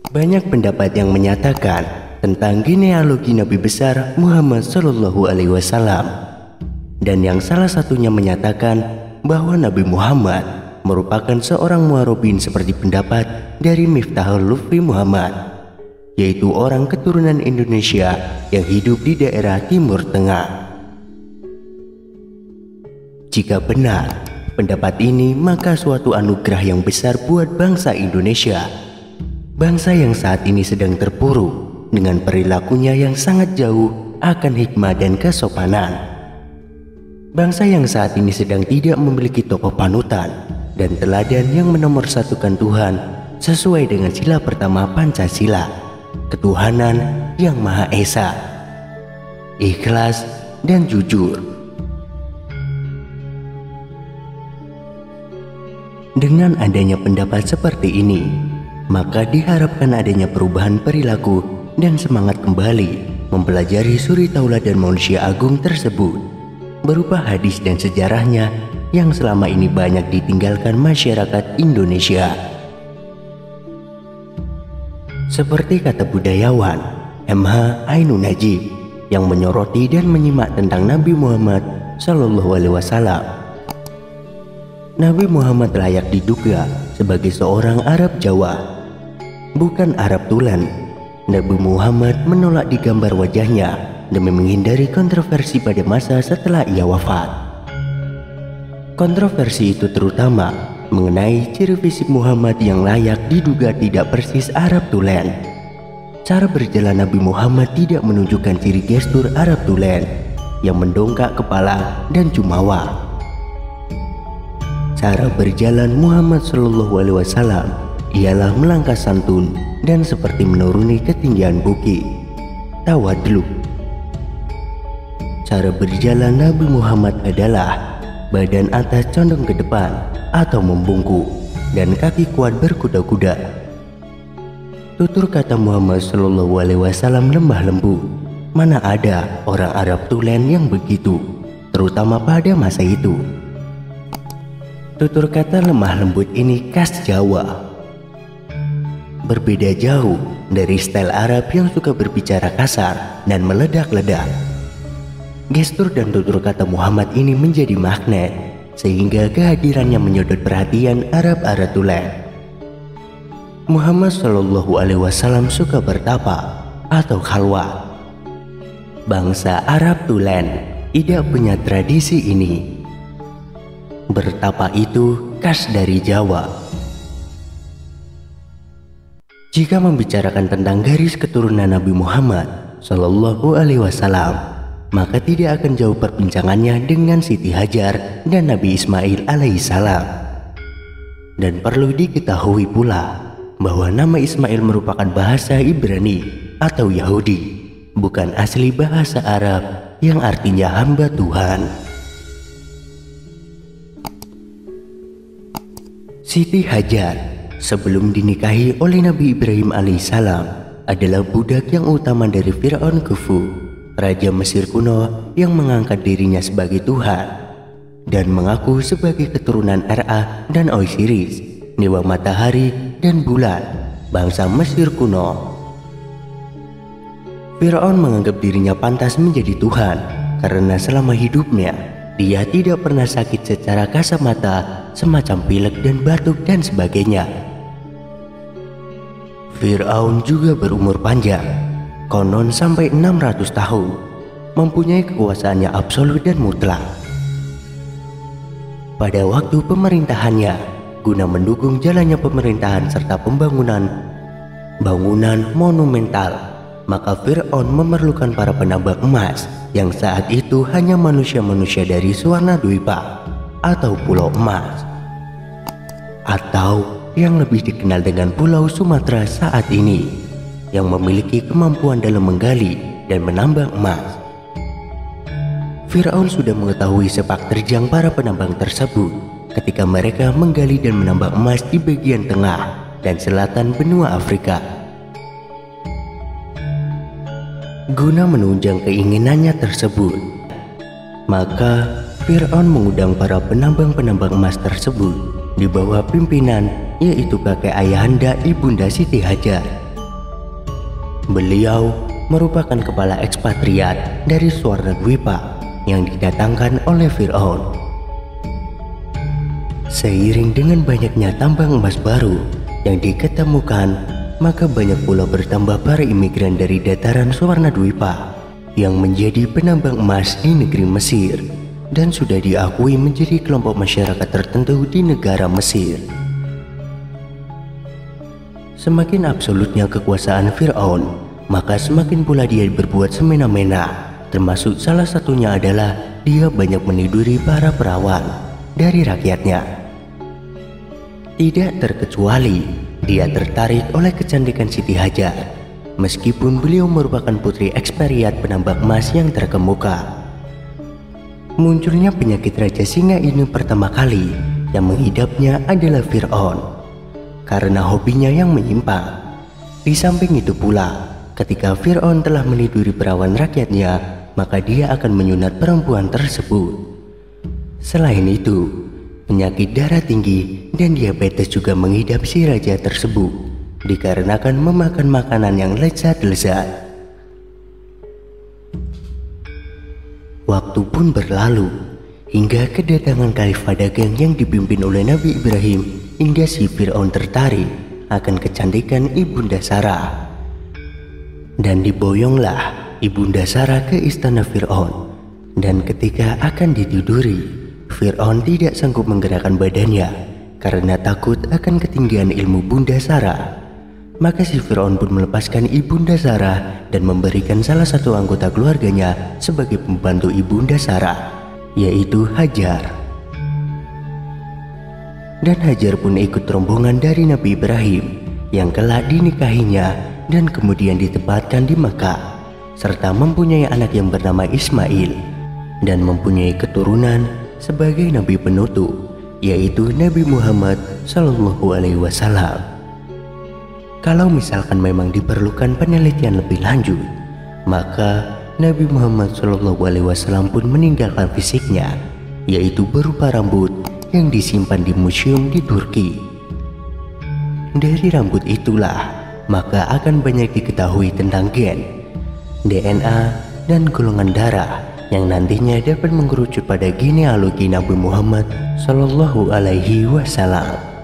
Banyak pendapat yang menyatakan tentang genealogi Nabi besar Muhammad Shallallahu Alaihi Wasallam, dan yang salah satunya menyatakan bahwa Nabi Muhammad merupakan seorang muarobin seperti pendapat dari Miftahul Lutfi Muhammad, yaitu orang keturunan Indonesia yang hidup di daerah Timur Tengah. Jika benar pendapat ini, maka suatu anugerah yang besar buat bangsa Indonesia. Bangsa yang saat ini sedang terpuruk dengan perilakunya yang sangat jauh akan hikmah dan kesopanan. Bangsa yang saat ini sedang tidak memiliki tokoh panutan dan teladan yang menomorsatukan Tuhan sesuai dengan sila pertama Pancasila, ketuhanan yang Maha Esa, ikhlas dan jujur. Dengan adanya pendapat seperti ini, maka diharapkan adanya perubahan perilaku dan semangat kembali mempelajari suri tauladan manusia agung tersebut, berupa hadis dan sejarahnya yang selama ini banyak ditinggalkan masyarakat Indonesia. Seperti kata budayawan M.H. Ainun Najib yang menyoroti dan menyimak tentang Nabi Muhammad Shallallahu Alaihi Wasallam, Nabi Muhammad layak diduga sebagai seorang Arab Jawa, bukan Arab Tulen. Nabi Muhammad menolak digambar wajahnya demi menghindari kontroversi pada masa setelah ia wafat. Kontroversi itu terutama mengenai ciri fisik Muhammad yang layak diduga tidak persis Arab Tulen. Cara berjalan Nabi Muhammad tidak menunjukkan ciri gestur Arab Tulen yang mendongak kepala dan jumawa. Cara berjalan Muhammad Shallallahu Alaihi Wasallam ialah melangkah santun dan seperti menuruni ketinggian bukit, tawadlu. Cara berjalan Nabi Muhammad adalah badan atas condong ke depan atau membungkuk dan kaki kuat berkuda-kuda. Tutur kata Muhammad Shallallahu Alaihi Wasallam lemah lembut. Mana ada orang Arab Tulen yang begitu, terutama pada masa itu. Tutur kata lemah lembut ini khas Jawa, berbeda jauh dari style Arab yang suka berbicara kasar dan meledak-ledak. Gestur dan tutur kata Muhammad ini menjadi magnet, sehingga kehadirannya menyedot perhatian Arab-Arab Tulen. Muhammad Shallallahu Alaihi Wasallam suka bertapa atau khalwat. Bangsa Arab Tulen tidak punya tradisi ini. Bertapa itu khas dari Jawa. Jika membicarakan tentang garis keturunan Nabi Muhammad Shallallahu Alaihi Wasallam, maka tidak akan jauh perbincangannya dengan Siti Hajar dan Nabi Ismail alaihissalam. Dan perlu diketahui pula bahwa nama Ismail merupakan bahasa Ibrani atau Yahudi, bukan asli bahasa Arab yang artinya hamba Tuhan. Siti Hajar sebelum dinikahi oleh Nabi Ibrahim alaihissalam adalah budak yang utama dari Fir'aun Khufu, raja Mesir kuno yang mengangkat dirinya sebagai Tuhan dan mengaku sebagai keturunan Ra dan Osiris, dewa matahari dan bulan, bangsa Mesir kuno. Fir'aun menganggap dirinya pantas menjadi Tuhan karena selama hidupnya dia tidak pernah sakit secara kasat mata semacam pilek dan batuk dan sebagainya. Fir'aun juga berumur panjang, konon sampai 600 tahun, mempunyai kekuasaannya absolut dan mutlak. Pada waktu pemerintahannya, guna mendukung jalannya pemerintahan serta bangunan monumental, maka Fir'aun memerlukan para penambang emas yang saat itu hanya manusia-manusia dari Suwarnadwipa atau Pulau Emas, atau yang lebih dikenal dengan Pulau Sumatera saat ini, yang memiliki kemampuan dalam menggali dan menambang emas. Fir'aun sudah mengetahui sepak terjang para penambang tersebut ketika mereka menggali dan menambang emas di bagian tengah dan selatan benua Afrika. Guna menunjang keinginannya tersebut, maka Fir'aun mengundang para penambang-penambang emas tersebut di bawah pimpinan yaitu kakek ayahanda Ibunda Siti Hajar, Beliau merupakan kepala ekspatriat dari Swarnadwipa yang didatangkan oleh Fir'aun. Seiring dengan banyaknya tambang emas baru yang diketemukan, maka banyak pula bertambah para imigran dari dataran Swarnadwipa yang menjadi penambang emas di negeri Mesir dan sudah diakui menjadi kelompok masyarakat tertentu di negara Mesir. Semakin absolutnya kekuasaan Fir'aun, maka semakin pula dia berbuat semena-mena, termasuk salah satunya adalah dia banyak meniduri para perawan dari rakyatnya. Tidak terkecuali dia tertarik oleh kecantikan Siti Hajar, meskipun beliau merupakan putri ekspatriat penambang emas yang terkemuka. Munculnya penyakit Raja Singa ini pertama kali yang mengidapnya adalah Fir'aun karena hobinya yang menyimpang. Di samping itu pula, ketika Fir'aun telah meniduri perawan rakyatnya, maka dia akan menyunat perempuan tersebut. Selain itu, penyakit darah tinggi dan diabetes juga mengidap si raja tersebut dikarenakan memakan makanan yang lezat-lezat. Waktu pun berlalu hingga kedatangan Khalifah dagang yang dipimpin oleh Nabi Ibrahim, hingga si Fir'aun tertarik akan kecantikan Ibunda Sarah. Dan diboyonglah Ibunda Sarah ke istana Fir'aun. Dan ketika akan ditiduri, Fir'aun tidak sanggup menggerakkan badannya karena takut akan ketinggian ilmu Bunda Sarah. Maka si Fir'aun pun melepaskan Ibunda Sarah dan memberikan salah satu anggota keluarganya sebagai pembantu Ibunda Sarah, yaitu Hajar. Dan Hajar pun ikut rombongan dari Nabi Ibrahim yang kelak dinikahinya dan kemudian ditempatkan di Makkah, serta mempunyai anak yang bernama Ismail dan mempunyai keturunan sebagai Nabi penutup, yaitu Nabi Muhammad SAW. Kalau misalkan memang diperlukan penelitian lebih lanjut, maka Nabi Muhammad SAW pun meninggalkan fisiknya, yaitu berupa rambut yang disimpan di museum di Turki. Dari rambut itulah maka akan banyak diketahui tentang gen, DNA, dan golongan darah yang nantinya dapat mengerucut pada genealogi Nabi Muhammad SAW.